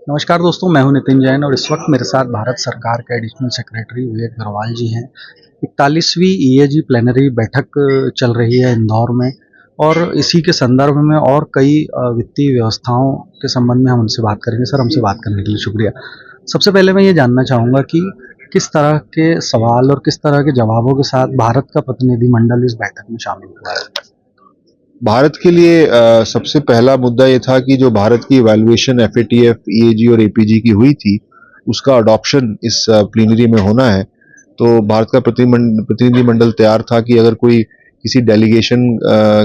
नमस्कार दोस्तों, मैं हूं नितिन जैन और इस वक्त मेरे साथ भारत सरकार के एडिशनल सेक्रेटरी विवेक अग्रवाल जी हैं। 41वीं ईएजी प्लेनरी बैठक चल रही है इंदौर में और इसी के संदर्भ में और कई वित्तीय व्यवस्थाओं के संबंध में हम उनसे बात करेंगे। सर, हमसे बात करने के लिए शुक्रिया। सबसे पहले मैं ये जानना चाहूँगा कि किस तरह के सवाल और किस तरह के जवाबों के साथ भारत का प्रतिनिधिमंडल इस बैठक में शामिल हुआ है? भारत के लिए सबसे पहला मुद्दा ये था कि जो भारत की इवैल्यूएशन एफएटीएफ, ईएजी और एपीजी की हुई थी, उसका अडॉप्शन इस प्लीनरी में होना है। तो भारत का प्रतिनिधिमंडल तैयार था कि अगर कोई किसी डेलीगेशन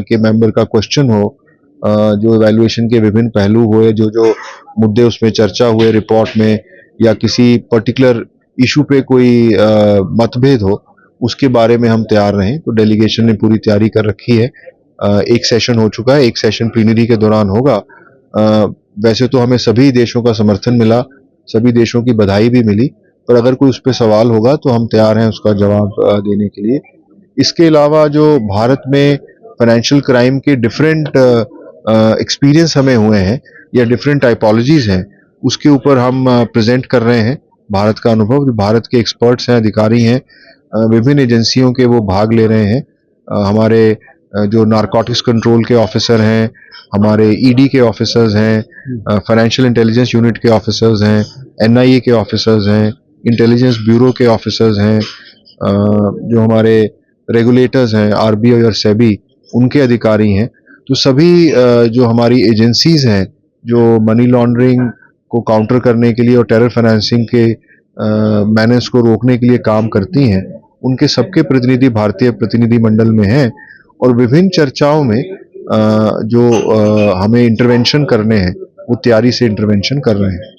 के मेंबर का क्वेश्चन हो, जो इवैल्यूएशन के विभिन्न पहलू हुए, जो जो मुद्दे उसमें चर्चा हुए रिपोर्ट में, या किसी पर्टिकुलर इशू पे कोई मतभेद हो, उसके बारे में हम तैयार रहें। तो डेलीगेशन ने पूरी तैयारी कर रखी है। एक सेशन हो चुका है, एक सेशन प्लीनरी के दौरान होगा। वैसे तो हमें सभी देशों का समर्थन मिला, सभी देशों की बधाई भी मिली, पर अगर कोई उस पर सवाल होगा तो हम तैयार हैं उसका जवाब देने के लिए। इसके अलावा जो भारत में फाइनेंशियल क्राइम के डिफरेंट एक्सपीरियंस हमें हुए हैं या डिफरेंट टाइपोलॉजीज हैं, उसके ऊपर हम प्रेजेंट कर रहे हैं भारत का अनुभव। जो भारत के एक्सपर्ट्स हैं, अधिकारी हैं, विभिन्न एजेंसियों के वो भाग ले रहे हैं। हमारे जो नारकोटिक्स कंट्रोल के ऑफिसर हैं, हमारे ईडी के ऑफिसर्स हैं, फाइनेंशियल इंटेलिजेंस यूनिट के ऑफिसर्स हैं, एनआईए के ऑफिसर्स हैं, इंटेलिजेंस ब्यूरो के ऑफिसर्स हैं, जो हमारे रेगुलेटर्स हैं, आरबीआई और सेबी, उनके अधिकारी हैं। तो सभी जो हमारी एजेंसीज हैं जो मनी लॉन्ड्रिंग को काउंटर करने के लिए और टेरर फाइनेंसिंग के मैनेज को रोकने के लिए काम करती हैं, उनके सबके प्रतिनिधि भारतीय प्रतिनिधिमंडल में हैं। और विभिन्न चर्चाओं में जो हमें इंटरवेंशन करने हैं, वो तैयारी से इंटरवेंशन कर रहे हैं।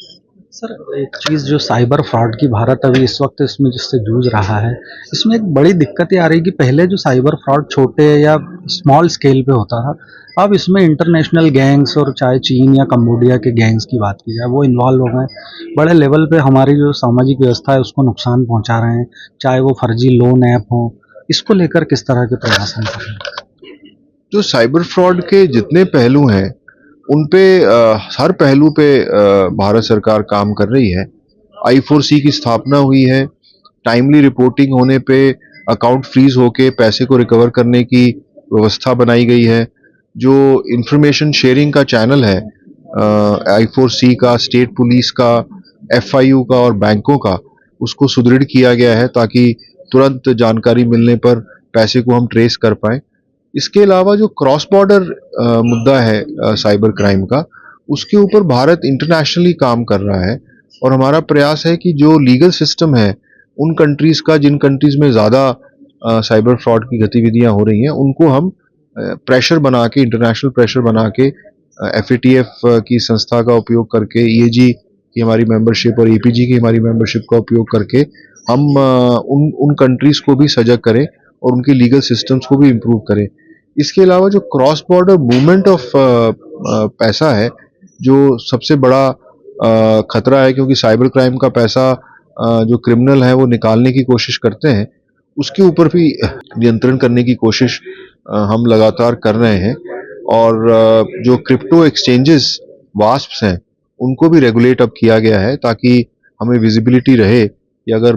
सर, एक चीज़ जो साइबर फ्रॉड की भारत अभी इस वक्त इसमें जिससे जूझ रहा है, इसमें एक बड़ी दिक्कत ये आ रही है कि पहले जो साइबर फ्रॉड छोटे या स्मॉल स्केल पे होता था, अब इसमें इंटरनेशनल गैंग्स और चाहे चीन या कंबोडिया के गैंग्स की बात की जाए, वो इन्वॉल्व हो गए। बड़े लेवल पे हमारी जो सामाजिक व्यवस्था है उसको नुकसान पहुंचा रहे हैं, चाहे वो फर्जी लोन ऐप हो। इसको लेकर किस तरह के प्रयास हम कर रहे हैं? जो साइबर फ्रॉड के जितने पहलू हैं, उन पे हर पहलू पे भारत सरकार काम कर रही है। I4C की स्थापना हुई है। टाइमली रिपोर्टिंग होने पे अकाउंट फ्रीज होके पैसे को रिकवर करने की व्यवस्था बनाई गई है। जो इंफॉर्मेशन शेयरिंग का चैनल है I4C का, स्टेट पुलिस का, FIU का और बैंकों का, उसको सुदृढ़ किया गया है ताकि तुरंत जानकारी मिलने पर पैसे को हम ट्रेस कर पाए। इसके अलावा जो क्रॉस बॉर्डर मुद्दा है साइबर क्राइम का, उसके ऊपर भारत इंटरनेशनली काम कर रहा है। और हमारा प्रयास है कि जो लीगल सिस्टम है उन कंट्रीज का, जिन कंट्रीज में ज़्यादा साइबर फ्रॉड की गतिविधियां हो रही हैं, उनको हम प्रेशर बना के, इंटरनेशनल प्रेशर बना के, FATF की संस्था का उपयोग करके, EAG की हमारी मेंबरशिप और APG की हमारी मेंबरशिप का उपयोग करके हम उन कंट्रीज को भी सजग करें और उनकी लीगल सिस्टम्स को भी इम्प्रूव करें। इसके अलावा जो क्रॉस बॉर्डर मूवमेंट ऑफ पैसा है, जो सबसे बड़ा खतरा है, क्योंकि साइबर क्राइम का पैसा जो क्रिमिनल है वो निकालने की कोशिश करते हैं, उसके ऊपर भी नियंत्रण करने की कोशिश हम लगातार कर रहे हैं। और जो क्रिप्टो एक्सचेंजेस, वास्प्स हैं, उनको भी रेगुलेट अब किया गया है ताकि हमें विजिबिलिटी रहे कि अगर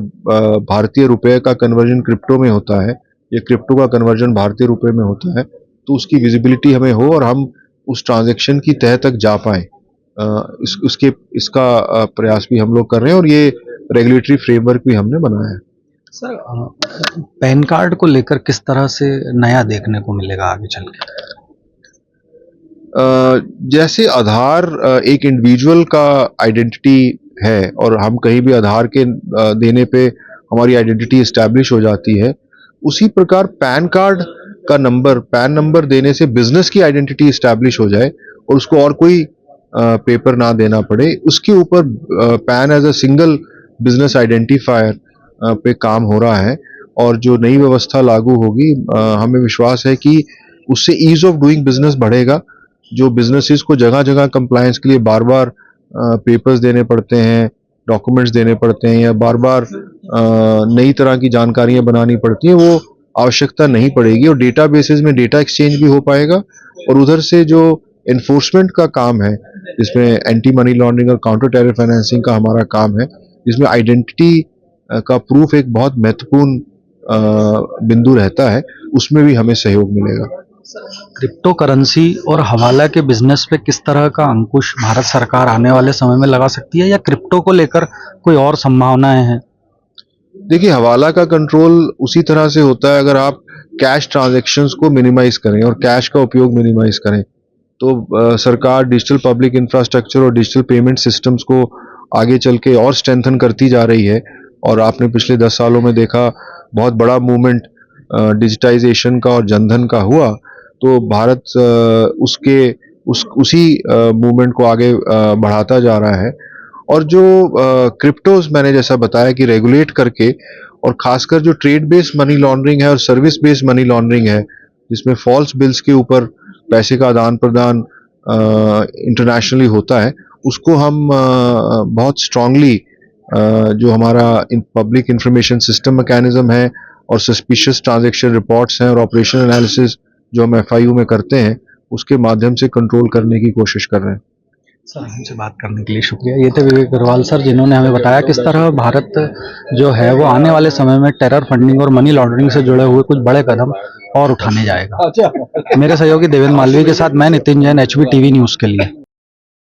भारतीय रुपए का कन्वर्जन क्रिप्टो में होता है या क्रिप्टो का कन्वर्जन भारतीय रुपए में होता है, तो उसकी विजिबिलिटी हमें हो और हम उस ट्रांजैक्शन की तह तक जा पाए। इसका प्रयास भी हम लोग कर रहे हैं और ये रेगुलेटरी फ्रेमवर्क भी हमने बनाया है। सर, पैन कार्ड को लेकर किस तरह से नया देखने को मिलेगा आगे चल के? जैसे आधार एक इंडिविजुअल का आइडेंटिटी है और हम कहीं भी आधार के देने पे हमारी आइडेंटिटी एस्टैब्लिश हो जाती है, उसी प्रकार पैन कार्ड का नंबर, पैन नंबर देने से बिजनेस की आइडेंटिटी एस्टैब्लिश हो जाए और उसको और कोई पेपर ना देना पड़े। उसके ऊपर PAN as a single business identifier पे काम हो रहा है। और जो नई व्यवस्था लागू होगी, हमें विश्वास है कि उससे ईज ऑफ डूइंग बिजनेस बढ़ेगा। जो बिजनेसेस को जगह जगह कंप्लायंस के लिए बार बार पेपर्स देने पड़ते हैं, डॉक्यूमेंट्स देने पड़ते हैं, या बार बार नई तरह की जानकारियां बनानी पड़ती हैं, वो आवश्यकता नहीं पड़ेगी और डेटा बेसिस में डेटा एक्सचेंज भी हो पाएगा। और उधर से जो एनफोर्समेंट का काम है, जिसमें एंटी मनी लॉन्ड्रिंग और काउंटर टेरर फाइनेंसिंग का हमारा काम है, जिसमें आइडेंटिटी का प्रूफ एक बहुत महत्वपूर्ण बिंदु रहता है, उसमें भी हमें सहयोग मिलेगा। क्रिप्टो करेंसी और हवाला के बिजनेस पे किस तरह का अंकुश भारत सरकार आने वाले समय में लगा सकती है, या क्रिप्टो को लेकर कोई और संभावनाएं हैं? देखिए, हवाला का कंट्रोल उसी तरह से होता है अगर आप कैश ट्रांजैक्शंस को मिनिमाइज करें और कैश का उपयोग मिनिमाइज करें। तो सरकार डिजिटल पब्लिक इंफ्रास्ट्रक्चर और डिजिटल पेमेंट सिस्टम्स को आगे चल के और स्ट्रेंथन करती जा रही है, और आपने पिछले 10 सालों में देखा बहुत बड़ा मूवमेंट डिजिटाइजेशन का और जनधन का हुआ। तो भारत उसी मूवमेंट को आगे बढ़ाता जा रहा है। और जो क्रिप्टोज मैंने जैसा बताया कि रेगुलेट करके, और खासकर जो ट्रेड बेस्ड मनी लॉन्ड्रिंग है और सर्विस बेस्ड मनी लॉन्ड्रिंग है, जिसमें फॉल्स बिल्स के ऊपर पैसे का आदान प्रदान इंटरनेशनली होता है, उसको हम बहुत स्ट्रांगली जो हमारा पब्लिक इंफॉर्मेशन सिस्टम मैकेनिज्म है और सस्पिशियस ट्रांजैक्शन रिपोर्ट्स हैं और ऑपरेशन एनालिसिस जो हम FIU में करते हैं, उसके माध्यम से कंट्रोल करने की कोशिश कर रहे हैं। सर, हमसे बात करने के लिए शुक्रिया। ये थे विवेक अग्रवाल सर, जिन्होंने हमें बताया किस तरह भारत जो है वो आने वाले समय में टेरर फंडिंग और मनी लॉन्ड्रिंग से जुड़े हुए कुछ बड़े कदम और उठाने जाएगा। मेरे सहयोगी देवेंद्र मालवीय के साथ मैं Nitin Jain, HB TV news के लिए।